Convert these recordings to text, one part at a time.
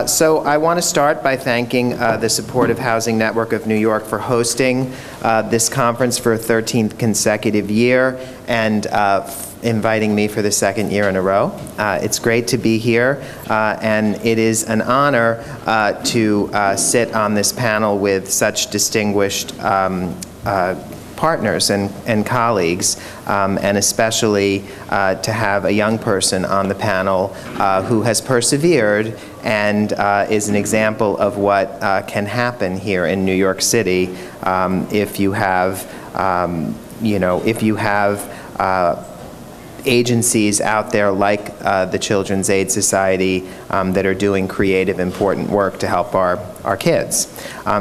So I want to start by thanking the Supportive Housing Network of New York for hosting this conference for a 13th consecutive year and inviting me for the second year in a row. It's great to be here, and it is an honor to sit on this panel with such distinguished partners and colleagues, and especially to have a young person on the panel who has persevered and is an example of what can happen here in New York City if you have, agencies out there like the Children's Aid Society that are doing creative, important work to help our kids.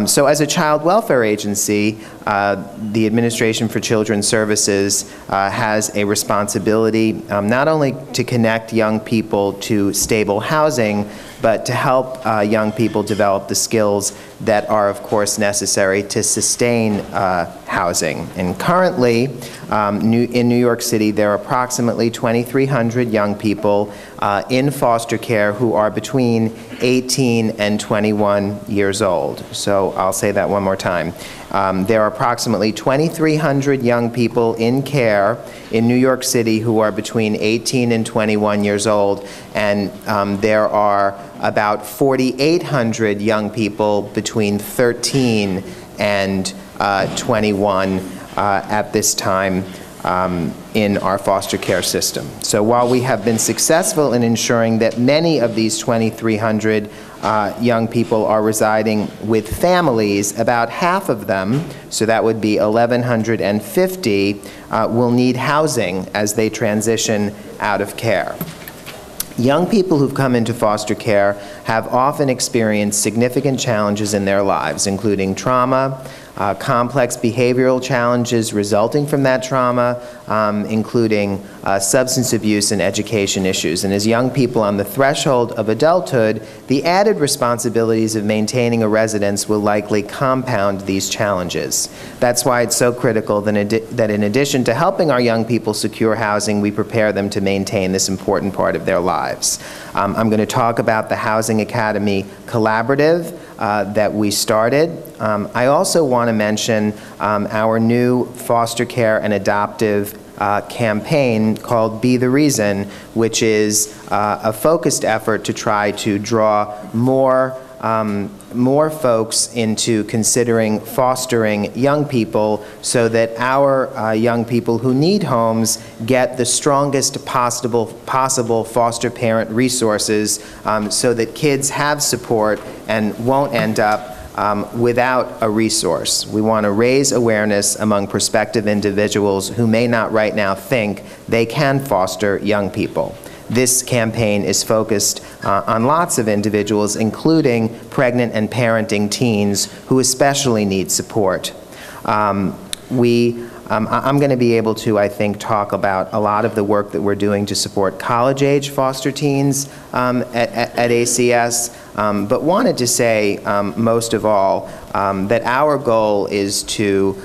So as a child welfare agency, the Administration for Children's Services has a responsibility not only to connect young people to stable housing, but to help young people develop the skills that are, of course, necessary to sustain housing. And currently, in New York City, there are approximately 2,300 young people in foster care who are between 18 and 21 years old. So I'll say that one more time. There are approximately 2,300 young people in care in New York City who are between 18 and 21 years old, and there are about 4,800 young people between 13 and 21 at this time in our foster care system. So while we have been successful in ensuring that many of these 2,300 young people are residing with families, about half of them, so that would be 1,150, will need housing as they transition out of care. Young people who've come into foster care have often experienced significant challenges in their lives, including trauma, complex behavioral challenges resulting from that trauma, including substance abuse and education issues. And as young people on the threshold of adulthood, the added responsibilities of maintaining a residence will likely compound these challenges. That's why it's so critical that in addition to helping our young people secure housing, we prepare them to maintain this important part of their lives. I'm going to talk about the Housing Academy Collaborative that we started. I also want to mention our new foster care and adoptive campaign called Be the Reason, which is a focused effort to try to draw more folks into considering fostering young people so that our young people who need homes get the strongest possible foster parent resources so that kids have support and won't end up without a resource. We want to raise awareness among prospective individuals who may not right now think they can foster young people. This campaign is focused on lots of individuals, including pregnant and parenting teens who especially need support. I'm going to be able to, I think, talk about a lot of the work that we're doing to support college-age foster teens at ACS, but wanted to say, most of all, that our goal is to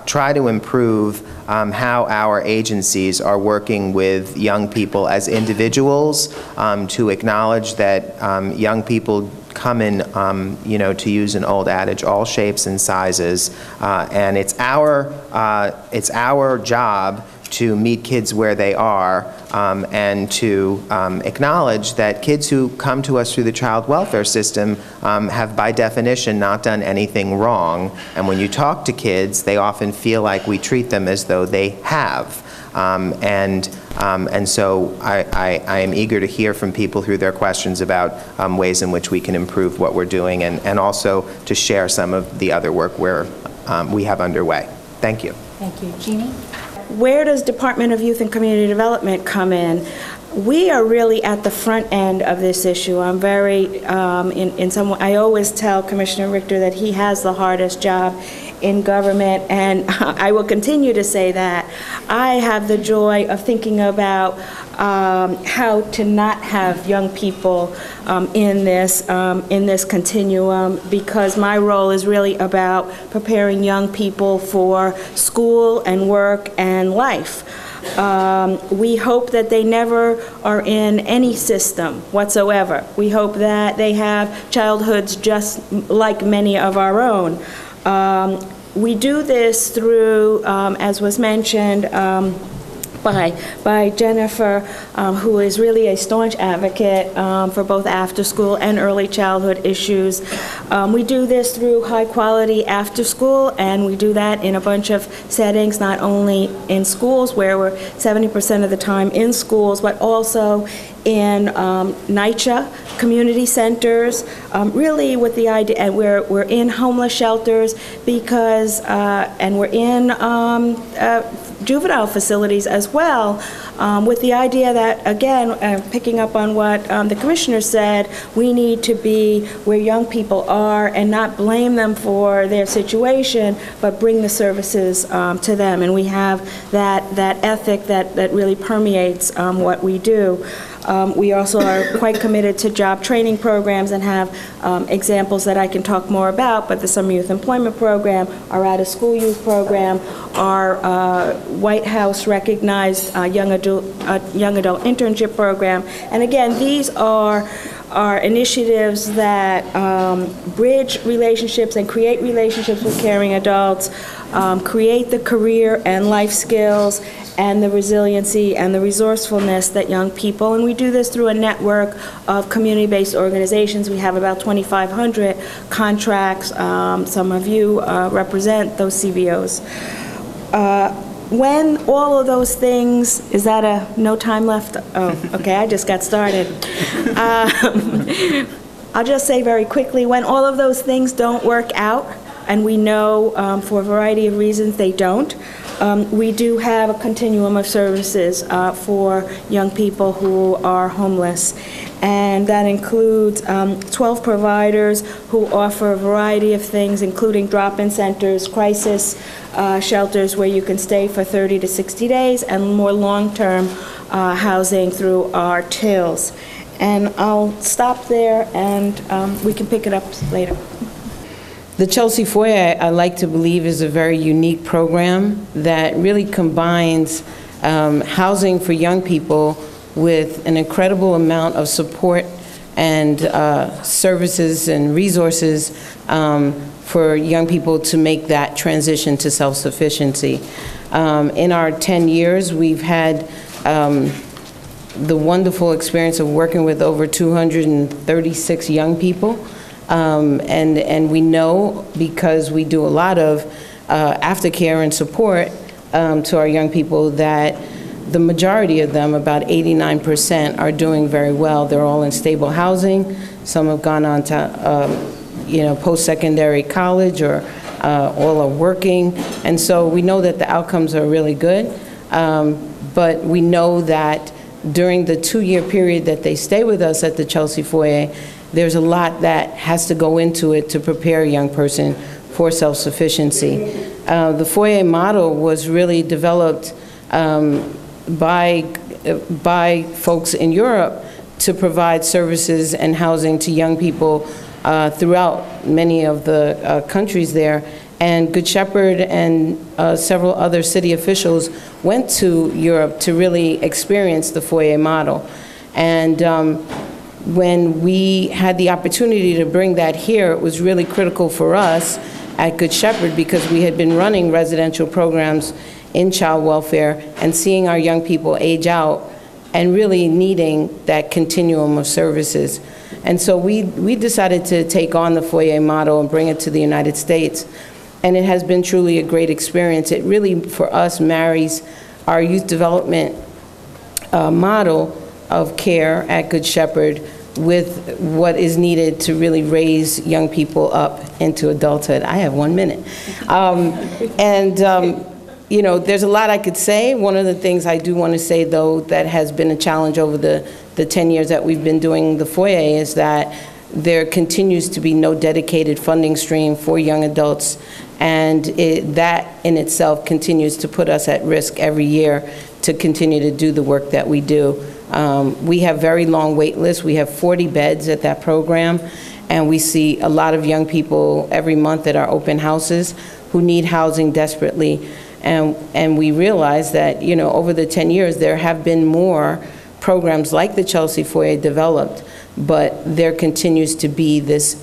try to improve how our agencies are working with young people as individuals, to acknowledge that young people come in, to use an old adage, all shapes and sizes, and it's our job to meet kids where they are, and to acknowledge that kids who come to us through the child welfare system have by definition not done anything wrong, and when you talk to kids they often feel like we treat them as though they have. And so I am eager to hear from people through their questions about ways in which we can improve what we're doing, and also to share some of the other work we have underway. Thank you. Thank you. Jeanne? Where does Department of Youth and Community Development come in? We are really at the front end of this issue. I'm very, I always tell Commissioner Richter that he has the hardest job in government, and I will continue to say that. I have the joy of thinking about how to not have young people in this continuum, because my role is really about preparing young people for school and work and life. We hope that they never are in any system whatsoever. We hope that they have childhoods just like many of our own. We do this through, as was mentioned, by Jennifer, who is really a staunch advocate for both after-school and early childhood issues. We do this through high-quality after-school, and we do that in a bunch of settings, not only in schools, where we're 70% of the time in schools, but also in NYCHA, community centers, really with the idea, and we're in homeless shelters because, and we're in juvenile facilities as well, with the idea that, again, picking up on what the commissioner said, we need to be where young people are and not blame them for their situation, but bring the services to them. And we have that ethic that really permeates what we do. We also are quite committed to job training programs and have examples that I can talk more about, but the Summer Youth Employment Program, our out-of-school youth program, our White House recognized young adult internship program. And again, these are initiatives that bridge relationships and create relationships with caring adults, create the career and life skills and the resiliency and the resourcefulness that young people, and we do this through a network of community-based organizations. We have about 2,500 contracts. Some of you represent those CBOs. When all of those things, is that a no time left? Oh, okay, I just got started. I'll just say very quickly, when all of those things don't work out, and we know for a variety of reasons they don't, we do have a continuum of services for young people who are homeless. And that includes 12 providers who offer a variety of things, including drop-in centers, crisis shelters where you can stay for 30 to 60 days, and more long-term housing through our TILs. And I'll stop there, and we can pick it up later. The Chelsea Foyer, I like to believe, is a very unique program that really combines housing for young people with an incredible amount of support and services and resources for young people to make that transition to self-sufficiency. In our 10 years, we've had the wonderful experience of working with over 236 young people. And we know, because we do a lot of aftercare and support to our young people, that the majority of them, about 89%, are doing very well. They're all in stable housing. Some have gone on to post-secondary college, or all are working. And so we know that the outcomes are really good. But we know that during the 2-year period that they stay with us at the Chelsea Foyer, there's a lot that has to go into it to prepare a young person for self-sufficiency. The Foyer model was really developed by folks in Europe to provide services and housing to young people throughout many of the countries there. And Good Shepherd and several other city officials went to Europe to really experience the Foyer model. And when we had the opportunity to bring that here, it was really critical for us at Good Shepherd, because we had been running residential programs in child welfare and seeing our young people age out and really needing that continuum of services. And so we decided to take on the Foyer model and bring it to the United States. And it has been truly a great experience. It really, for us, marries our youth development model of care at Good Shepherd with what is needed to really raise young people up into adulthood. I have 1 minute. You know, there's a lot I could say. One of the things I do want to say, though, that has been a challenge over the 10 years that we've been doing the Foyer is that there continues to be no dedicated funding stream for young adults, and that in itself continues to put us at risk every year to continue to do the work that we do. We have very long wait lists. We have 40 beds at that program, and we see a lot of young people every month at our open houses who need housing desperately. And we realized that, you know, over the 10 years, there have been more programs like the Chelsea Foyer developed, but there continues to be this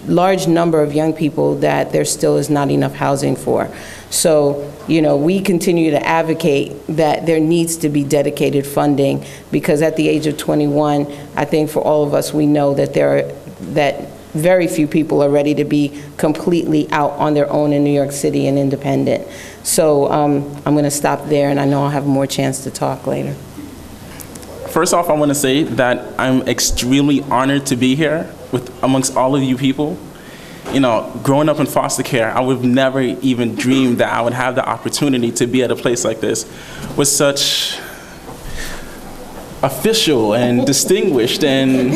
large number of young people that there still is not enough housing for. So, you know, we continue to advocate that there needs to be dedicated funding, because at the age of 21, I think for all of us, we know that that very few people are ready to be completely out on their own in New York City and independent. So I'm going to stop there, and I know I'll have more chance to talk later. First off, I want to say that I'm extremely honored to be here amongst all of you people. You know, growing up in foster care, I would have never even dreamed that I would have the opportunity to be at a place like this with such official and distinguished and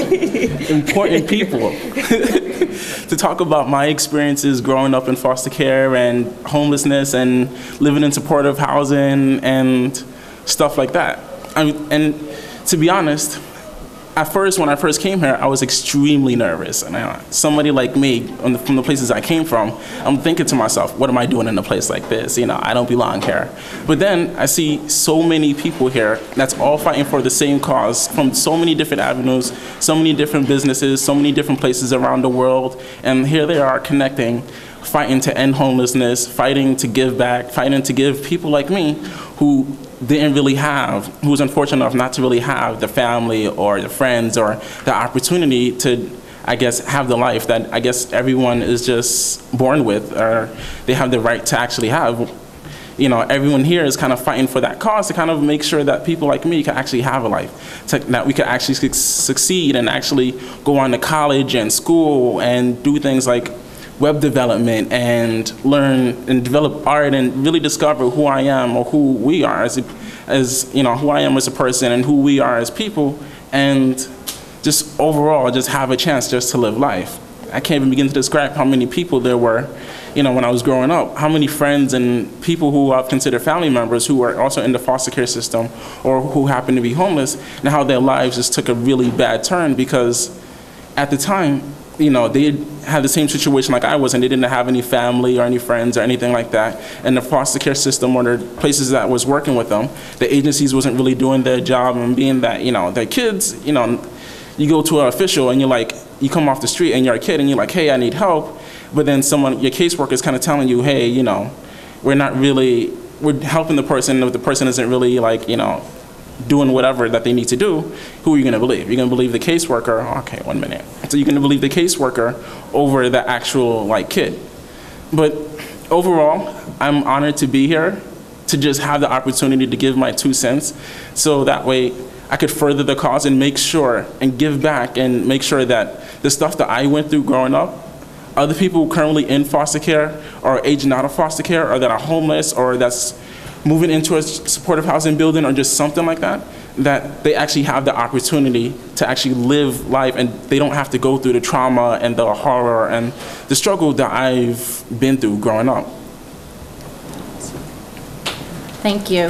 important people to talk about my experiences growing up in foster care and homelessness and living in supportive housing and stuff like that. And to be honest, at first, when I first came here, I was extremely nervous. And somebody like me, from the places I came from, I'm thinking to myself, what am I doing in a place like this? You know, I don't belong here. But then I see so many people here that's all fighting for the same cause from so many different avenues, so many different businesses, so many different places around the world. And here they are connecting, fighting to end homelessness, fighting to give back, fighting to give people like me who who was unfortunate enough not to really have the family or the friends or the opportunity to, I guess, have the life that I guess everyone is just born with, or they have the right to actually have. You know, everyone here is kind of fighting for that cause to kind of make sure that people like me can actually have a life, that we can actually succeed and actually go on to college and school and do things like web development and learn and develop art and really discover who I am or who we are as you know, who I am as a person and who we are as people, and just overall just have a chance just to live life. I can't even begin to describe how many people there were, you know, when I was growing up, how many friends and people who I've considered family members who are also in the foster care system or who happen to be homeless, and how their lives just took a really bad turn because at the time, you know, they had the same situation like I was, and they didn't have any family or any friends or anything like that. And the foster care system or the places that was working with them, the agencies wasn't really doing their job, and being that, you know, their kids, you know, you go to an official and you're like, you come off the street and you're a kid and you're like, hey, I need help. But then your caseworker is kind of telling you, hey, you know, we're helping the person, but the person isn't really like, you know, doing whatever that they need to do. Who are you going to believe? You're going to believe the caseworker? Okay, 1 minute. So you're going to believe the caseworker over the actual like kid. But overall, I'm honored to be here, to just have the opportunity to give my 2 cents, so that way I could further the cause and make sure and give back and make sure that the stuff that I went through growing up, other people currently in foster care or aging out of foster care or that are homeless or that's moving into a supportive housing building or just something like that, that they actually have the opportunity to actually live life and they don't have to go through the trauma and the horror and the struggle that I've been through growing up. Thank you.